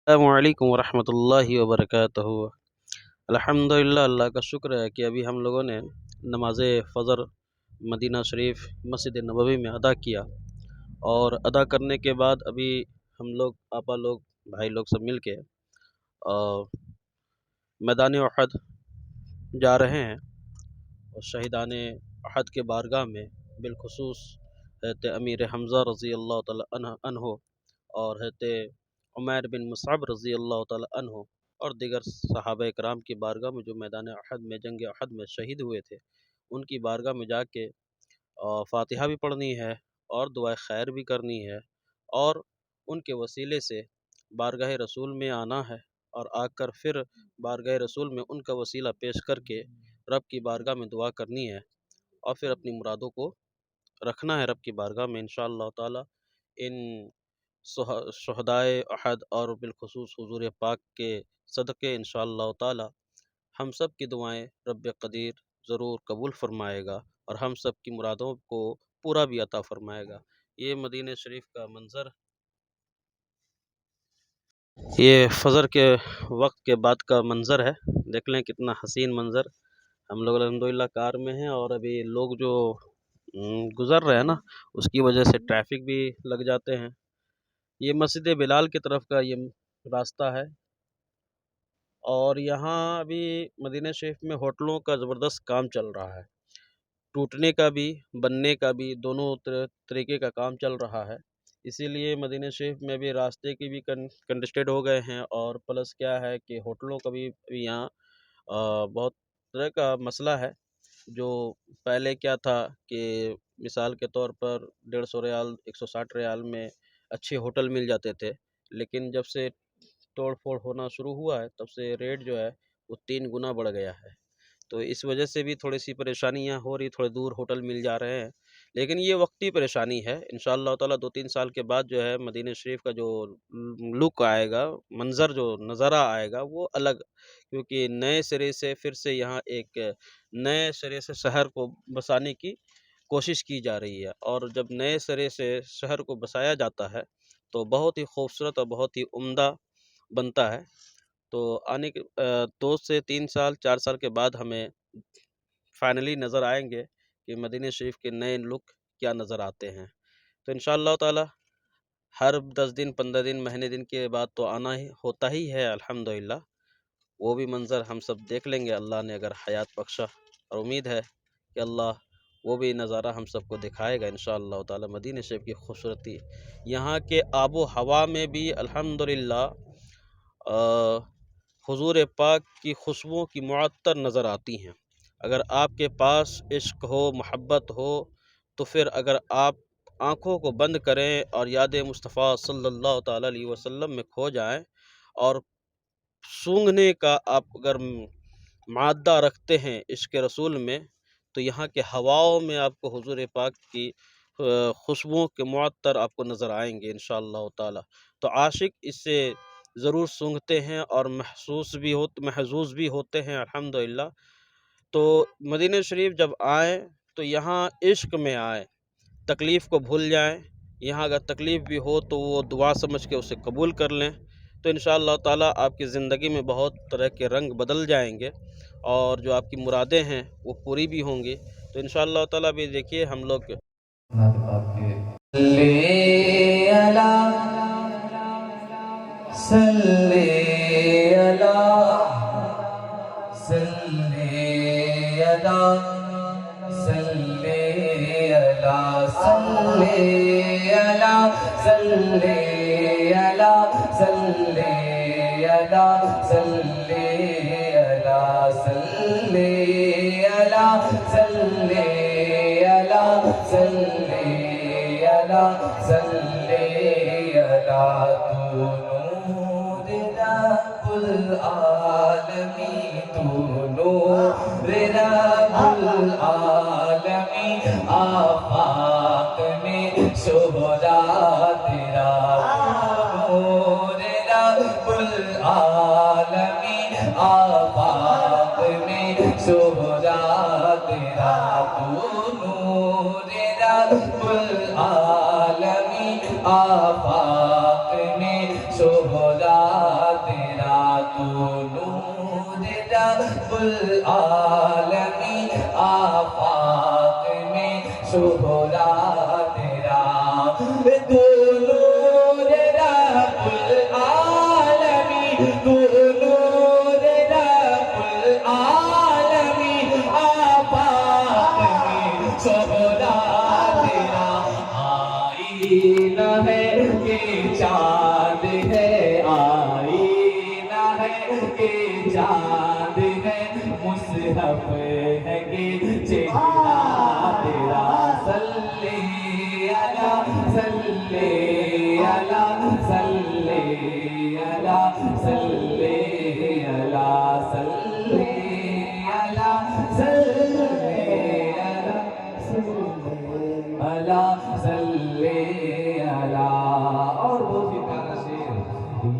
السلام علیکم ورحمۃ اللہ وبرکاتہ۔ الحمدللہ، اللہ کا شکر ہے کہ ابھی ہم لوگوں نے نماز فجر مدینہ شریف مسجد نبوی میں ادا کیا، اور ادا کرنے کے بعد ابھی ہم لوگ آپا لوگ بھائی لوگ سب مل کے میدان احد جا رہے ہیں، اور شہیدان احد کے بارگاہ میں بالخصوص حضرت امیر حمزہ رضی اللہ تعالی عنہ اور حضرت عمیر بن مصعب رضی اللہ تعالی عنہ اور دیگر صحابہ کرام کی بارگاہ میں جو میدان احد میں جنگ احد میں شہید ہوئے تھے، ان کی بارگاہ میں جا کے فاتحہ بھی پڑھنی ہے اور دعائے خیر بھی کرنی ہے، اور ان کے وسیلے سے بارگاہ رسول میں آنا ہے، اور آ کر پھر بارگاہ رسول میں ان کا وسیلہ پیش کر کے رب کی بارگاہ میں دعا کرنی ہے، اور پھر اپنی مرادوں کو رکھنا ہے رب کی بارگاہ میں انشاءاللہ تعالی۔ ان شہدائے احد اور بالخصوص حضور پاک کے صدقے انشاءاللہ تعالی ہم سب کی دعائیں رب قدیر ضرور قبول فرمائے گا، اور ہم سب کی مرادوں کو پورا بھی عطا فرمائے گا۔ یہ مدینہ شریف کا منظر، یہ فجر کے وقت کے بعد کا منظر ہے، دیکھ لیں کتنا حسین منظر۔ ہم لوگ الحمدللہ کار میں ہیں، اور ابھی لوگ جو گزر رہے ہیں نا، اس کی وجہ سے ٹریفک بھی لگ جاتے ہیں۔ یہ مسجد بلال کی طرف کا یہ راستہ ہے، اور یہاں ابھی مدینہ شریف میں ہوٹلوں کا زبردست کام چل رہا ہے، ٹوٹنے کا بھی بننے کا بھی دونوں طریقے کا کام چل رہا ہے، اسی لیے مدینہ شریف میں بھی راستے کی بھی کنجسٹڈ ہو گئے ہیں، اور پلس کیا ہے کہ ہوٹلوں کا بھی یہاں بہت طرح کا مسئلہ ہے۔ جو پہلے کیا تھا کہ مثال کے طور پر 150 ریال 160 ریال میں اچھے ہوٹل مل جاتے تھے، لیکن جب سے توڑ پھوڑ ہونا شروع ہوا ہے تب سے ریٹ جو ہے وہ 3 گنا بڑھ گیا ہے، تو اس وجہ سے بھی تھوڑی سی پریشانیاں ہو رہی، تھوڑے دور ہوٹل مل جا رہے ہیں، لیکن یہ وقتی پریشانی ہے۔ انشاءاللہ تعالیٰ 2-3 سال کے بعد جو ہے مدینہ شریف کا جو لک آئے گا، منظر جو نظارہ آئے گا وہ الگ، کیونکہ نئے سرے سے پھر سے یہاں ایک نئے سرے سے شہر کو بسانے کی کوشش کی جا رہی ہے، اور جب نئے سرے سے شہر کو بسایا جاتا ہے تو بہت ہی خوبصورت اور بہت ہی عمدہ بنتا ہے۔ تو آنے کے 2 سے 3 سال 4 سال کے بعد ہمیں فائنلی نظر آئیں گے کہ مدینہ شریف کے نئے لک کیا نظر آتے ہیں۔ تو انشاءاللہ تعالی ہر 10 دن 15 دن مہینے دن کے بعد تو آنا ہی ہوتا ہی ہے الحمدللہ، وہ بھی منظر ہم سب دیکھ لیں گے اللہ نے اگر حیات بخشا، اور امید ہے کہ اللہ وہ بھی نظارہ ہم سب کو دکھائے گا انشاءاللہ تعالی۔ مدینہ شریف کی خوبصورتی، یہاں کے آب و ہوا میں بھی الحمدللہ حضور پاک کی خوشبوؤں کی معطر نظر آتی ہیں۔ اگر آپ کے پاس عشق ہو، محبت ہو، تو پھر اگر آپ آنکھوں کو بند کریں اور یاد مصطفیٰ صلی اللہ تعالیٰ علیہ وسلم میں کھو جائیں، اور سونگھنے کا آپ اگر مادہ رکھتے ہیں عشق رسول میں، تو یہاں کے ہواؤں میں آپ کو حضور پاک کی خوشبوؤں کے معطر آپ کو نظر آئیں گے انشاءاللہ تعالی۔ تو عاشق اس سے ضرور سونگھتے ہیں اور محظوظ بھی ہوتے ہیں الحمدللہ۔ تو مدینہ شریف جب آئیں تو یہاں عشق میں آئیں، تکلیف کو بھول جائیں، یہاں اگر تکلیف بھی ہو تو وہ دعا سمجھ کے اسے قبول کر لیں، تو انشاءاللہ تعالی آپ کی زندگی میں بہت طرح کے رنگ بدل جائیں گے، اور جو آپ کی مرادیں ہیں وہ پوری بھی ہوں گی۔ تو انشاءاللہ تعالی بھی دیکھیے ہم لوگ آفاق میں شہدا تیرا نور رب العالمین، آفاق میں شہدا تیرا نور رب العالمین، آفاق میں شہدا العالمین آفاق میں شہرا تیرا تو نور رب العالمین تو نور رب العالمین آفاق میں شہرا تیرا آئینہ ہے کہ چاند ہے آئینہ ہے کہ چاند ہے مصحف ہے کہ چہرہ تیرا صلی علی صلی علی صلی علی صلی علی صلی علی صلی علی صلی علی اور بہت ہی پیارا شعر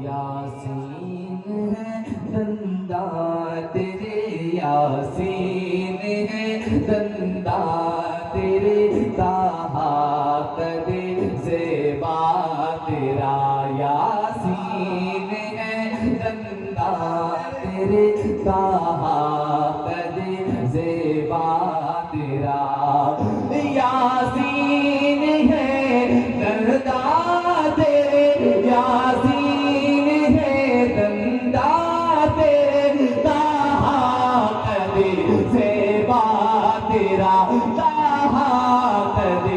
یاسین ہے دنداں تیرے یاسین ہے دنداں تیرے تاہا قدِ زیبا تیرا یاسین ہے دنداں تیرے تاہا قدِ زیبا تیرا یاسین ہے دنداں تیرے یاسین ہے دنداں تیرے تاہا قدِ زیبا تیرا تاہا قدِ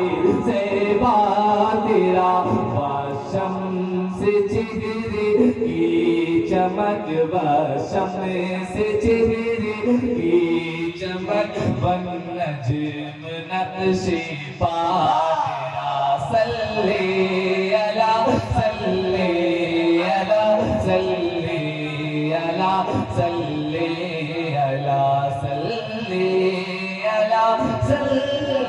زیبا تیرا وشمس چہرے کی چمک وشمس چہرے کی چمک والنجم نقش پا تیرا صلی علی صلی علی صلی علی صلی علی صلی علی صلی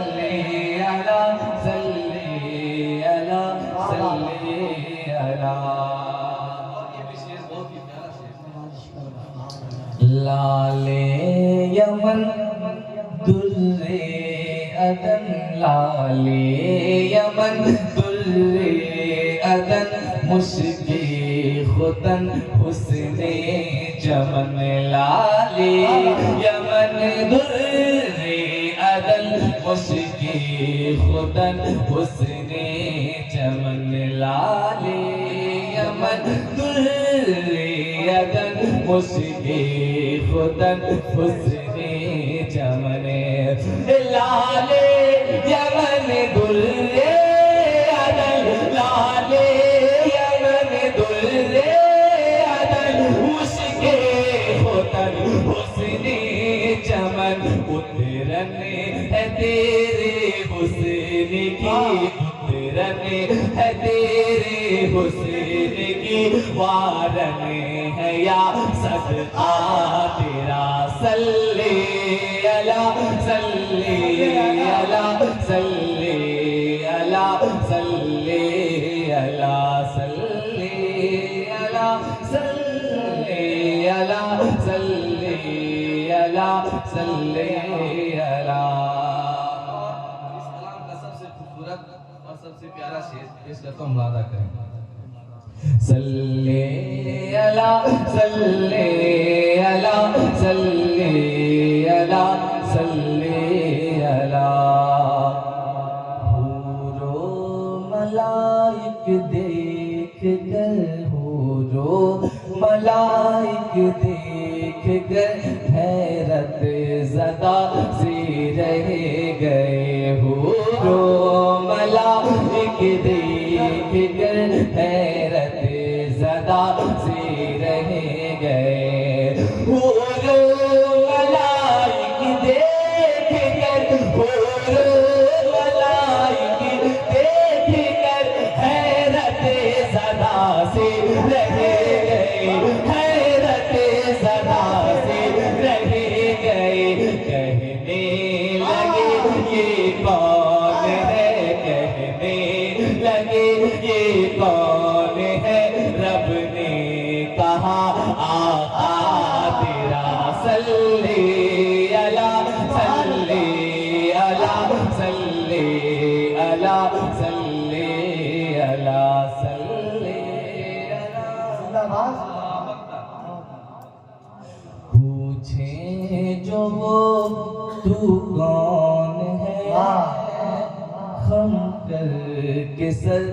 علی صلی علی صلی علی لال یمن در عدن لال یمن در عدن مشکی ختن حسن چمن لال یمن در عدن مشکی ختن حسن چمن لال یمن در عدن مشکی ختن حسن چمن لال یمن در عدن لال یمن در عدن مشکی ختن حسن چمن اترن ہے تیرے حسن کی اترن ہے تیرے حسن کی وارن ہے یا صدقہ تیرا صلی علی صلی علی صلی علی صلی علی صلی علی صلی علی صلی علی صلی علی اس کلام کا سب سے خوبصورت اور سب سے پیارا شعر پیش کرتا ہوں ملاحظہ کریں صلی علی صلی علی صلی علی صلی علی حور و ملائک دیکھ کر حور و ملائک دیکھ کر حیرت زدہ سی رہ گئے حور و ملائک دیکھ کر حیرت زدہ سی رہ گئے حور و ملائک دیکھ کر حور و ملائک دیکھ کر حیرت زدہ سی رہ گئے حیرت زدہ سی رہ گئے کہنے لگے یہ کون ہے کہنے لگے یہ کون ہے رب نے کہا آقا تیرا صلی علی صلی علی صلی علی صلی علی صلی علی پوچھیں وہ تو کون ہے خم کر کے سر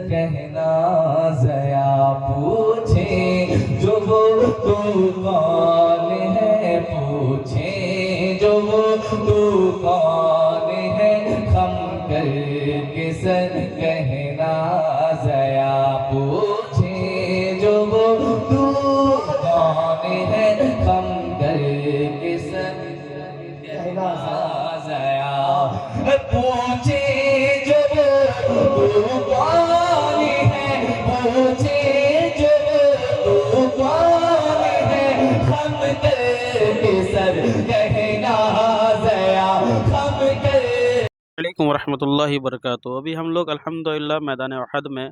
کہنا ضیا پوچھیں جو وہ تو کون ہے پوچھیں جو وہ تو کون ہے خم کر کے سر کہنا ضیا پوچھیں جو وہ تو کون ہے خم کر کے سر کہنا ضیا پوچھے جو تو کون ہے پوچھے جو تو کون ہے خم کر کے سر کہنا ضیا خم کر علیکم ورحمۃ اللہ وبرکاتہ۔ ابھی ہم لوگ الحمدللہ میدان احد میں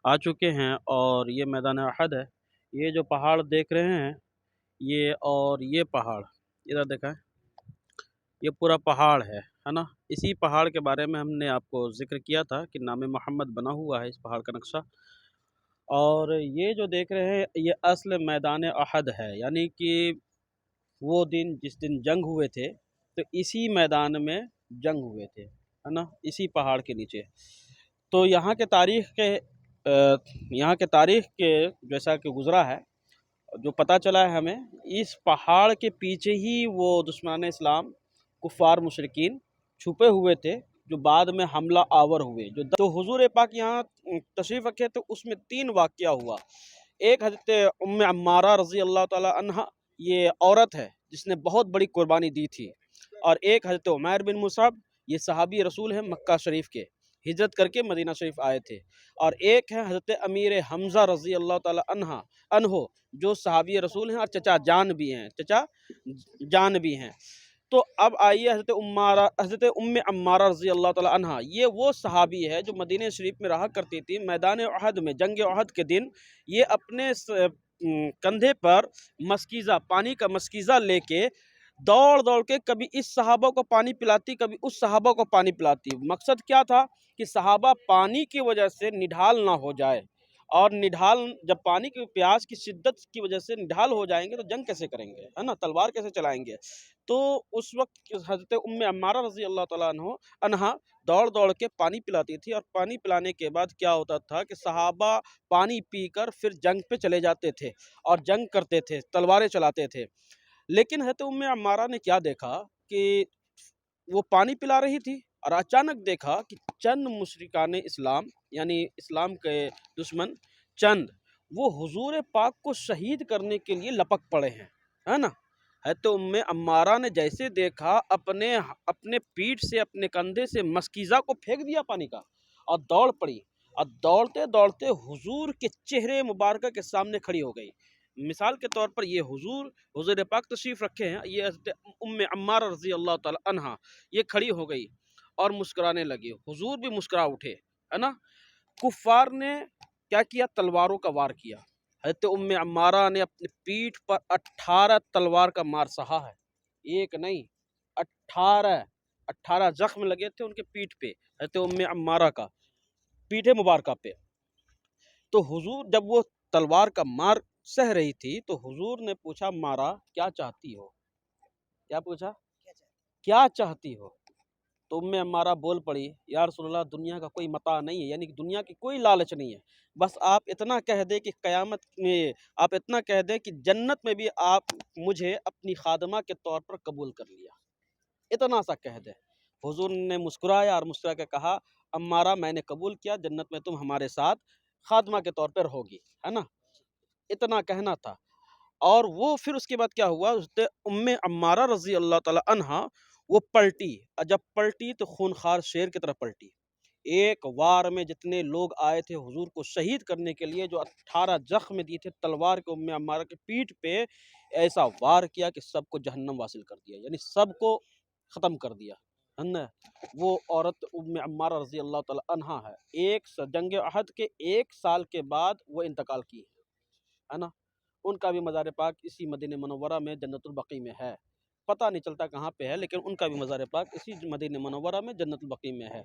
آ چکے ہیں، اور یہ میدان احد ہے۔ یہ جو پہاڑ دیکھ رہے ہیں، یہ پہاڑ ادھر دیکھیں، یہ پورا پہاڑ ہے نا۔ اسی پہاڑ کے بارے میں ہم نے آپ کو ذکر کیا تھا کہ نام محمد بنا ہوا ہے اس پہاڑ کا نقشہ۔ اور یہ جو دیکھ رہے ہیں یہ اصل میدان احد ہے، یعنی کہ وہ دن جس دن جنگ ہوئے تھے تو اسی میدان میں جنگ ہوئے تھے، ہے نا، اسی پہاڑ کے نیچے۔ تو یہاں کے تاریخ کے جیسا کہ گزرا ہے، جو پتہ چلا ہے ہمیں، اس پہاڑ کے پیچھے ہی وہ دشمنان اسلام کفار مشرکین چھپے ہوئے تھے، جو بعد میں حملہ آور ہوئے۔ تو حضور پاک یہاں تشریف رکھے تو اس میں 3 واقعہ ہوا۔ ایک حضرت ام عمارہ رضی اللہ تعالی عنہ، یہ عورت ہے جس نے بہت بڑی قربانی دی تھی، اور ایک حضرت عمیر بن مصعب، یہ صحابی رسول ہیں مکہ شریف کے، ہجرت کر کے مدینہ شریف آئے تھے، اور ایک ہے حضرت امیر حمزہ رضی اللہ تعالی عنہ، جو صحابی رسول ہیں اور چچا جان بھی ہیں۔ تو اب آئیے حضرت ام عمارہ رضی اللہ تعالی عنہ، یہ وہ صحابی ہے جو مدینہ شریف میں رہا کرتی تھی۔ میدان احد میں جنگ احد کے دن یہ اپنے کندھے پر مسکیزہ، پانی کا مسکیزہ لے کے دوڑ کے کبھی اس صحابہ کو پانی پلاتی، کبھی اس صحابہ کو پانی پلاتی۔ مقصد کیا تھا کہ صحابہ پانی کی وجہ سے نڈھال نہ ہو جائے، اور جب پانی کی پیاس کی شدت کی وجہ سے نڈھال ہو جائیں گے تو جنگ کیسے کریں گے، ہے نا، تلوار کیسے چلائیں گے۔ تو اس وقت حضرت ام عمارہ رضی اللہ تعالیٰ عنہ دوڑ کے پانی پلاتی تھی، اور پانی پلانے کے بعد کیا ہوتا تھا کہ صحابہ پانی پی کر پھر جنگ پہ چلے جاتے تھے اور جنگ کرتے تھے، تلواریں چلاتے تھے۔ لیکن حضرت ام عمارہ نے کیا دیکھا کہ وہ پانی پلا رہی تھی، اور اچانک دیکھا کہ چند مشرکان اسلام، یعنی اسلام کے دشمن چند، وہ حضور پاک کو شہید کرنے کے لیے لپک پڑے ہیں، ہے نا۔ حضرت ام عمارہ نے جیسے دیکھا، اپنے پیٹھ سے، اپنے کندھے سے مسکیزہ کو پھینک دیا پانی کا، اور دوڑ پڑی، اور دوڑتے حضور کے چہرے مبارکہ کے سامنے کھڑی ہو گئی۔ مثال کے طور پر یہ حضور پاک تشریف رکھے ہیں، یہ حضرت ام عمارہ رضی اللہ تعالی عنہ یہ کھڑی ہو گئی اور مسکرانے لگی، حضور بھی مسکرا اٹھے، ہے نا۔ کفار نے کیا کیا؟ تلواروں کا وار کیا۔ حضرت ام عمارہ نے اپنی پیٹھ پر 18 تلوار کا مار سہا ہے، ایک نہیں 18 زخم لگے تھے ان کے پیٹھ پہ، حضرت ام عمارہ کا پیٹھ مبارکہ پہ۔ تو حضور جب وہ تلوار کا مار سہ رہی تھی تو حضور نے پوچھا، مارا کیا چاہتی ہو؟ کیا پوچھا؟ کیا چاہتی ہو؟ تو ام عمارہ بول پڑی، یا رسول اللہ، دنیا کا کوئی متاع نہیں ہے، یعنی کہ دنیا کی کوئی لالچ نہیں ہے، بس آپ اتنا کہہ دیں کہ قیامت میں، آپ اتنا کہہ دیں کہ جنت میں بھی آپ مجھے اپنی خادمہ کے طور پر قبول کر لیا، اتنا سا کہہ دیں۔ حضور نے مسکرایا اور مسکرا کے کہا، عمارہ میں نے قبول کیا، جنت میں تم ہمارے ساتھ خادمہ کے طور پر ہوگی، ہے نا، اتنا کہنا تھا۔ اور وہ پھر اس کے بعد کیا ہوا، حضرت ام عمارہ رضی اللہ تعالی عنہ وہ پلٹی، اور جب پلٹی تو خونخوار شیر کی طرح پلٹی۔ ایک وار میں جتنے لوگ آئے تھے حضور کو شہید کرنے کے لیے، جو 18 زخم دیے تھے تلوار کے ام عمارہ کے پیٹھ پہ، ایسا وار کیا کہ سب کو جہنم واصل کر دیا، یعنی سب کو ختم کر دیا، ہے نا۔ وہ عورت ام عمارہ رضی اللہ تعالی عنہ ہے، جنگ احد کے 1 سال کے بعد وہ انتقال کی، ہے نا۔ ان کا بھی مزار پاک اسی مدینہ منورہ میں جنت البقیع میں ہے، پتہ نہیں چلتا کہاں پہ ہے، لیکن ان کا بھی مزار پاک اسی مدینہ منورہ میں جنت البقیع میں ہے۔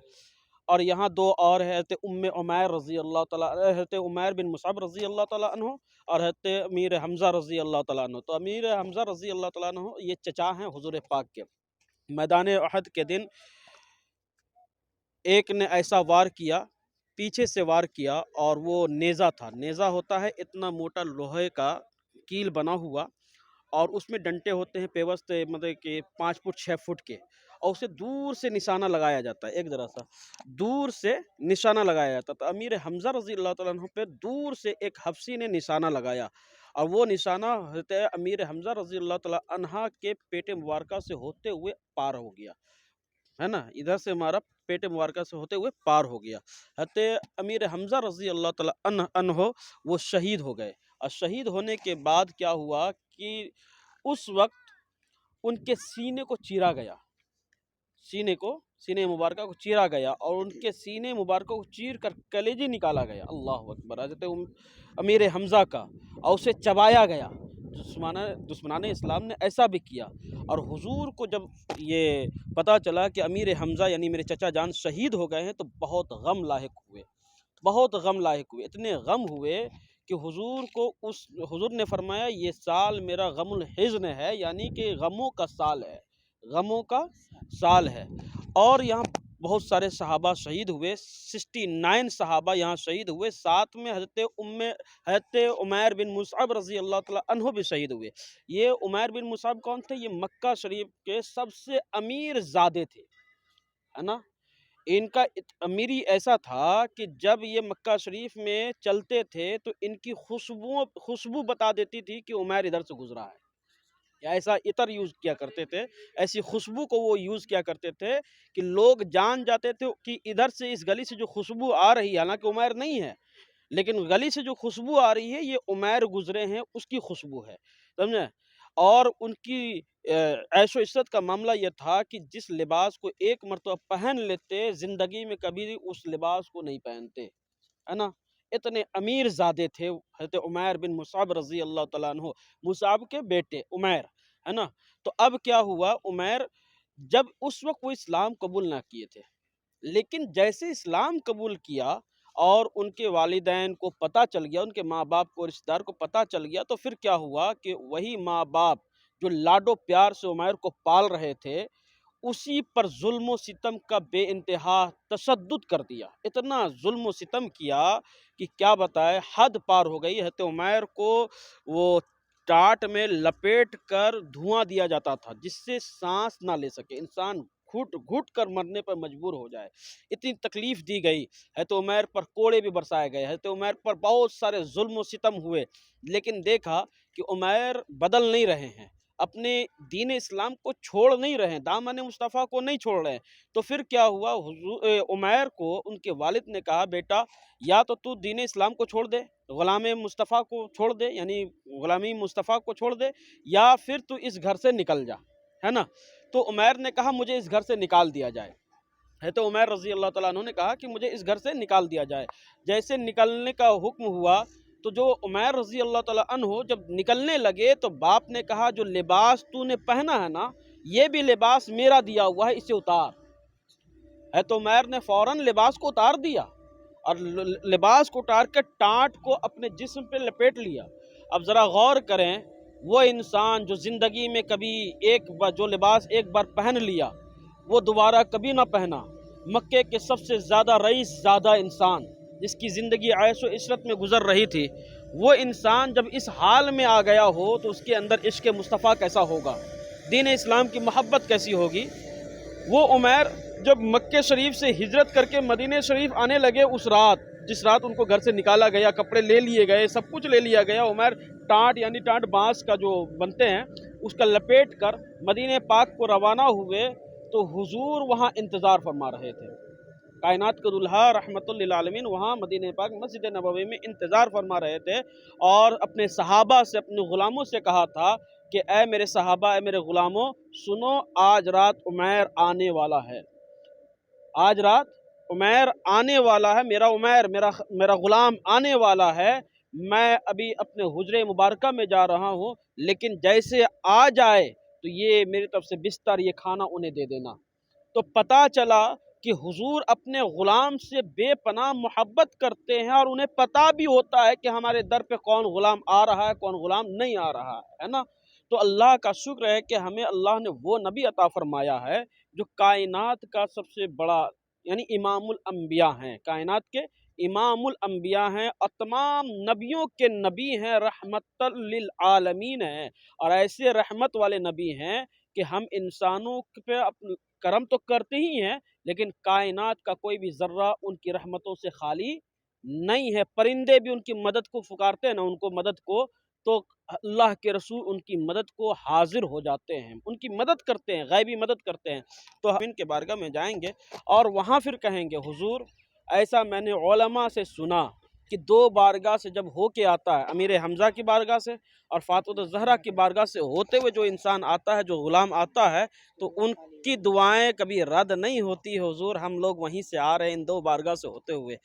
اور یہاں دو اور ہے، حضرت عمیر رضی اللہ تعالیٰ، حضرت عمیر بن مصعب رضی اللہ تعالیٰ عنہ اور حضرت امیر حمزہ رضی اللہ تعالیٰ عنہ۔ تو امیر حمزہ رضی اللہ تعالیٰ عنہ یہ چچا ہیں حضور پاک کے۔ میدان احد کے دن ایک نے ایسا وار کیا، پیچھے سے وار کیا، اور وہ نیزہ تھا۔ نیزہ ہوتا ہے اتنا موٹا لوہے کا کیل بنا ہوا، اور اس میں ڈنٹے ہوتے ہیں پیوست، مطلب کہ 5 فٹ 6 فٹ کے، اور اسے دور سے نشانہ لگایا جاتا ہے، ایک ذرا سا دور سے نشانہ لگایا جاتا ہے۔ تو امیر حمزہ رضی اللہ تعالیٰ عنہ پہ دور سے ایک حبشی نے نشانہ لگایا، اور وہ نشانہ حضرت امیر حمزہ رضی اللہ تعالیٰ عنہ کے پیٹ مبارکہ سے ہوتے ہوئے پار ہو گیا، ہے نا، ادھر سے ہمارا پیٹ مبارکہ سے ہوتے ہوئے پار ہو گیا۔ حضرت امیر حمزہ رضی اللہ تعالیٰ عنہ وہ شہید ہو گئے، اور شہید ہونے کے بعد کیا ہوا کہ اس وقت ان کے سینے کو چیرا گیا، سینے مبارکہ کو چیرا گیا، اور ان کے سینے مبارکہ کو چیر کر کلیجے نکالا گیا، اللہ اکبر، حضرت امیر حمزہ کا، اور اسے چبایا گیا۔ دشمنان اسلام نے ایسا بھی کیا، اور حضور کو جب یہ پتہ چلا کہ امیر حمزہ یعنی میرے چچا جان شہید ہو گئے ہیں، تو بہت غم لاحق ہوئے، اتنے غم ہوئے کہ حضور نے فرمایا یہ سال میرا غم الحزن ہے، یعنی کہ غموں کا سال ہے۔ اور یہاں بہت سارے صحابہ شہید ہوئے، 69 صحابہ یہاں شہید ہوئے، ساتھ میں حضرت عمیر بن مصعب رضی اللہ تعالیٰ عنہ بھی شہید ہوئے۔ یہ عمیر بن مصعب کون تھے؟ یہ مکہ شریف کے سب سے امیر زادے تھے، ہے نا۔ ان کا امیری ایسا تھا کہ جب یہ مکہ شریف میں چلتے تھے تو ان کی خوشبو بتا دیتی تھی کہ عمیر ادھر سے گزرا ہے، یا ایسا عطر یوز کیا کرتے تھے، ایسی خوشبو کو وہ یوز کیا کرتے تھے کہ لوگ جان جاتے تھے کہ ادھر سے اس گلی سے جو خوشبو آ رہی ہے، حالانکہ عمیر نہیں ہے، لیکن گلی سے جو خوشبو آ رہی ہے یہ عمیر گزرے ہیں اس کی خوشبو ہے، سمجھے۔ اور ان کی عیش و عشرت کا معاملہ یہ تھا کہ جس لباس کو ایک مرتبہ پہن لیتے زندگی میں کبھی اس لباس کو نہیں پہنتے، ہے نا۔ اتنے امیر زادے تھے حضرت عمیر بن مصعب رضی اللہ تعالیٰ عنہ، مصعب کے بیٹے عمیر، ہے نا۔ تو اب کیا ہوا، عمیر جب اس وقت وہ اسلام قبول نہ کیے تھے، لیکن جیسے اسلام قبول کیا اور ان کے والدین کو پتہ چل گیا، ان کے ماں باپ کو، رشتہ دار کو پتہ چل گیا، تو پھر کیا ہوا کہ وہی ماں باپ جو لاڈو پیار سے عمیر کو پال رہے تھے، اسی پر ظلم و ستم کا بے انتہا تشدد کر دیا، اتنا ظلم و ستم کیا کہ کیا بتائے، حد پار ہو گئی۔ حضرت عمیر کو وہ ٹاٹ میں لپیٹ کر دھواں دیا جاتا تھا جس سے سانس نہ لے سکے، انسان گھٹ گھٹ کر مرنے پر مجبور ہو جائے، اتنی تکلیف دی گئی۔ حضرت عمیر پر کوڑے بھی برسائے گئے، حضرت عمیر پر بہت سارے ظلم و ستم ہوئے، لیکن دیکھا کہ عمیر بدل نہیں رہے ہیں، اپنے دین اسلام کو چھوڑ نہیں رہے ہیں، دامن مصطفیٰ کو نہیں چھوڑ رہے ہیں۔ تو پھر کیا ہوا، عمیر کو ان کے والد نے کہا بیٹا یا تو دین اسلام کو چھوڑ دے، غلام مصطفیٰ کو چھوڑ دے، یعنی غلامی مصطفیٰ کو چھوڑ دے، یا پھر تو اس گھر سے نکل جا، ہے نا۔ تو عمیر نے کہا مجھے اس گھر سے نکال دیا جائے، ہے تو عمیر رضی اللہ تعالیٰ عنہ نے کہا کہ مجھے اس گھر سے نکال دیا جائے۔ جیسے نکلنے کا حکم ہوا تو جو عمیر رضی اللہ تعالیٰ عنہ جب نکلنے لگے تو باپ نے کہا جو لباس تو نے پہنا ہے نا، یہ بھی لباس میرا دیا ہوا ہے، اسے اتار۔ ہے تو عمیر نے فوراً لباس کو اتار دیا، اور لباس کو اتار کے ٹانٹ کو اپنے جسم پہ لپیٹ لیا۔ اب ذرا غور کریں، وہ انسان جو زندگی میں کبھی جو لباس ایک بار پہن لیا وہ دوبارہ کبھی نہ پہنا، مکے کے سب سے زیادہ رئیس زادہ انسان جس کی زندگی عیش و عشرت میں گزر رہی تھی، وہ انسان جب اس حال میں آ گیا ہو تو اس کے اندر عشق مصطفیٰ کیسا ہوگا، دین اسلام کی محبت کیسی ہوگی۔ وہ عمیر جب مکے شریف سے ہجرت کر کے مدینہ شریف آنے لگے، اس رات جس رات ان کو گھر سے نکالا گیا، کپڑے لے لیے گئے، سب کچھ لے لیا گیا، عمیر ٹانٹ یعنی ٹانٹ بانس کا جو بنتے ہیں اس کا لپیٹ کر مدینہ پاک کو روانہ ہوئے، تو حضور وہاں انتظار فرما رہے تھے۔ کائنات کا دلہا رحمت للعالمین وہاں مدینہ پاک مسجد نبوی میں انتظار فرما رہے تھے، اور اپنے صحابہ سے، اپنے غلاموں سے کہا تھا کہ اے میرے صحابہ، اے میرے غلاموں، سنو آج رات عمیر آنے والا ہے، آج رات عمیر آنے والا ہے، میرا عمیر، میرا غلام آنے والا ہے، میں ابھی اپنے حجرے مبارکہ میں جا رہا ہوں، لیکن جیسے آ جائے تو یہ میری طرف سے بستر، یہ کھانا انہیں دے دینا۔ تو پتہ چلا کہ حضور اپنے غلام سے بے پناہ محبت کرتے ہیں، اور انہیں پتہ بھی ہوتا ہے کہ ہمارے در پہ کون غلام آ رہا ہے، کون غلام نہیں آ رہا ہے نا۔ تو اللہ کا شکر ہے کہ ہمیں اللہ نے وہ نبی عطا فرمایا ہے جو کائنات کا سب سے بڑا یعنی امام الانبیاء ہیں، کائنات کے امام الانبیاء ہیں، اور تمام نبیوں کے نبی ہیں، رحمت للعالمین ہیں، اور ایسے رحمت والے نبی ہیں کہ ہم انسانوں پہ کرم تو کرتے ہی ہیں، لیکن کائنات کا کوئی بھی ذرہ ان کی رحمتوں سے خالی نہیں ہے۔ پرندے بھی ان کی مدد کو پکارتے ہیں نا، ان کو مدد کو، تو اللہ کے رسول ان کی مدد کو حاضر ہو جاتے ہیں، ان کی مدد کرتے ہیں، غیبی مدد کرتے ہیں۔ تو ہم ان کے بارگاہ میں جائیں گے اور وہاں پھر کہیں گے حضور ایسا میں نے علماء سے سنا کہ دو بارگاہ سے جب ہو کے آتا ہے، امیر حمزہ کی بارگاہ سے اور فاطمہ الزہرا کی بارگاہ سے ہوتے ہوئے جو انسان آتا ہے، جو غلام آتا ہے، تو ان کی دعائیں کبھی رد نہیں ہوتی۔ حضور ہم لوگ وہیں سے آ رہے ہیں، ان دو بارگاہ سے ہوتے ہوئے،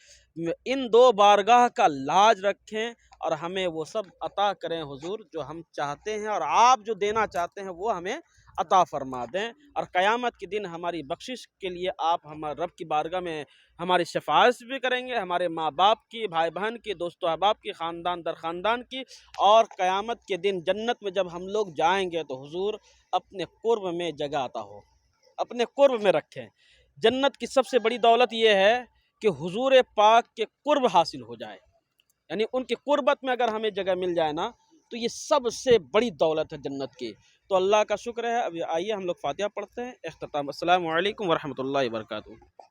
ان دو بارگاہ کا لاج رکھیں اور ہمیں وہ سب عطا کریں حضور جو ہم چاہتے ہیں، اور آپ جو دینا چاہتے ہیں وہ ہمیں عطا فرما دیں، اور قیامت کے دن ہماری بخشش کے لیے آپ ہمارے رب کی بارگاہ میں ہماری شفاعت بھی کریں گے، ہمارے ماں باپ کی، بھائی بہن کی، دوست و احباب کی، خاندان در خاندان کی، اور قیامت کے دن جنت میں جب ہم لوگ جائیں گے تو حضور اپنے قرب میں جگہ عطا ہو، اپنے قرب میں رکھیں۔ جنت کی سب سے بڑی دولت یہ ہے کہ حضور پاک کے قرب حاصل ہو جائے، یعنی ان کی قربت میں اگر ہمیں جگہ مل جائے نا تو یہ سب سے بڑی دولت ہے جنت کی۔ تو اللہ کا شکر ہے۔ اب آئیے ہم لوگ فاتحہ پڑھتے ہیں، اختتام۔ السلام علیکم ورحمۃ اللہ وبرکاتہ۔